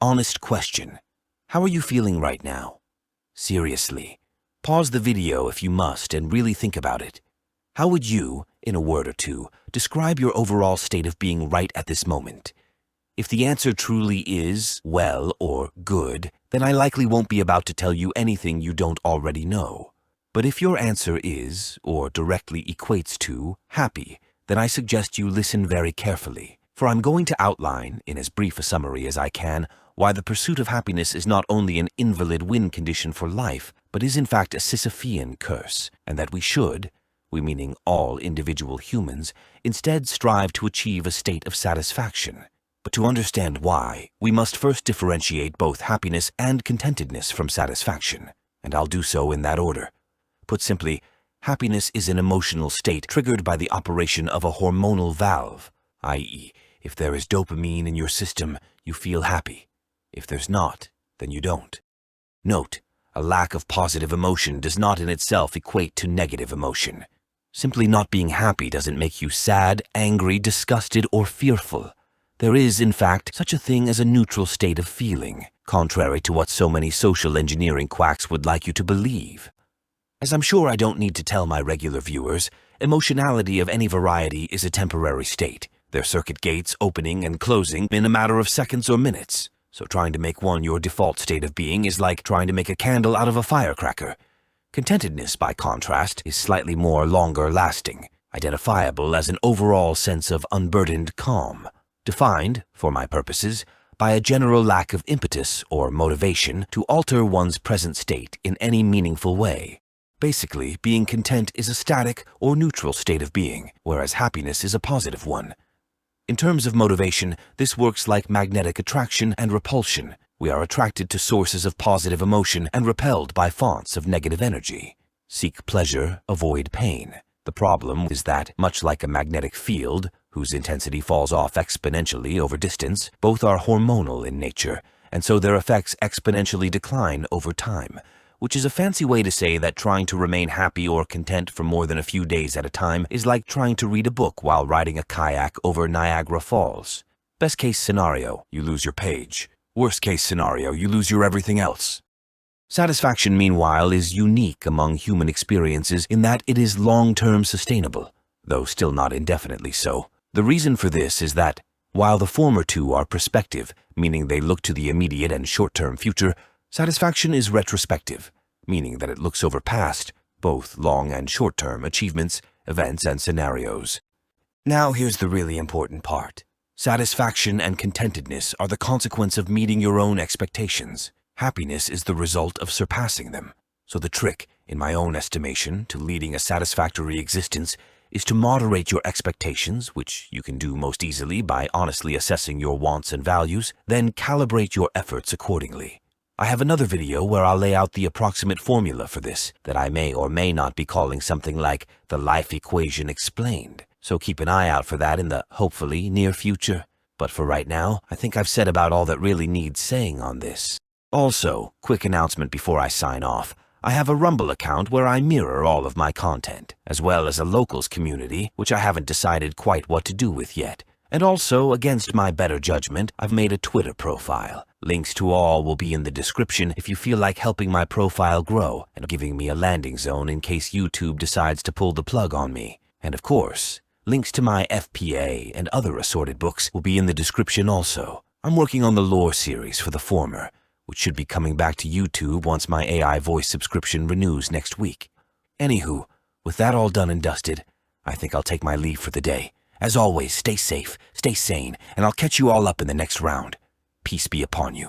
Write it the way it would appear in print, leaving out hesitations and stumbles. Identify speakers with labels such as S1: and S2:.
S1: Honest question. How are you feeling right now? Seriously. Pause the video if you must and really think about it. How would you, in a word or two, describe your overall state of being right at this moment? If the answer truly is well or good, then I likely won't be about to tell you anything you don't already know. But if your answer is, or directly equates to, happy, then I suggest you listen very carefully. For I'm going to outline, in as brief a summary as I can, why the pursuit of happiness is not only an invalid win condition for life, but is in fact a Sisyphean curse, and that we should, we meaning all individual humans, instead strive to achieve a state of satisfaction. But to understand why, we must first differentiate both happiness and contentedness from satisfaction, and I'll do so in that order. Put simply, happiness is an emotional state triggered by the operation of a hormonal valve, i.e., if there is dopamine in your system, you feel happy. If there's not, then you don't. Note, a lack of positive emotion does not in itself equate to negative emotion. Simply not being happy doesn't make you sad, angry, disgusted, or fearful. There is, in fact, such a thing as a neutral state of feeling, contrary to what so many social engineering quacks would like you to believe. As I'm sure I don't need to tell my regular viewers, emotionality of any variety is a temporary state, their circuit gates opening and closing in a matter of seconds or minutes. So trying to make one your default state of being is like trying to make a candle out of a firecracker. Contentedness, by contrast, is slightly more longer-lasting, identifiable as an overall sense of unburdened calm, defined, for my purposes, by a general lack of impetus or motivation to alter one's present state in any meaningful way. Basically, being content is a static or neutral state of being, whereas happiness is a positive one. In terms of motivation, this works like magnetic attraction and repulsion. We are attracted to sources of positive emotion and repelled by fonts of negative energy. Seek pleasure, avoid pain. The problem is that, much like a magnetic field, whose intensity falls off exponentially over distance, both are hormonal in nature, and so their effects exponentially decline over time, which is a fancy way to say that trying to remain happy or content for more than a few days at a time is like trying to read a book while riding a kayak over Niagara Falls. Best case scenario, you lose your page. Worst case scenario, you lose your everything else. Satisfaction, meanwhile, is unique among human experiences in that it is long-term sustainable, though still not indefinitely so. The reason for this is that, while the former two are prospective, meaning they look to the immediate and short-term future, satisfaction is retrospective, meaning that it looks over past, both long and short-term achievements, events, and scenarios. Now here's the really important part. Satisfaction and contentedness are the consequence of meeting your own expectations. Happiness is the result of surpassing them. So the trick, in my own estimation, to leading a satisfactory existence is to moderate your expectations, which you can do most easily by honestly assessing your wants and values, then calibrate your efforts accordingly. I have another video where I'll lay out the approximate formula for this that I may or may not be calling something like the life equation explained. So keep an eye out for that in the, hopefully, near future. But for right now, I think I've said about all that really needs saying on this. Also, quick announcement before I sign off. I have a Rumble account where I mirror all of my content, as well as a locals community, which I haven't decided quite what to do with yet. And also, against my better judgment, I've made a Twitter profile. Links to all will be in the description if you feel like helping my profile grow and giving me a landing zone in case YouTube decides to pull the plug on me. And of course, links to my FPA and other assorted books will be in the description also. I'm working on the lore series for the former, which should be coming back to YouTube once my AI voice subscription renews next week. Anywho, with that all done and dusted, I think I'll take my leave for the day. As always, stay safe, stay sane, and I'll catch you all up in the next round. Peace be upon you.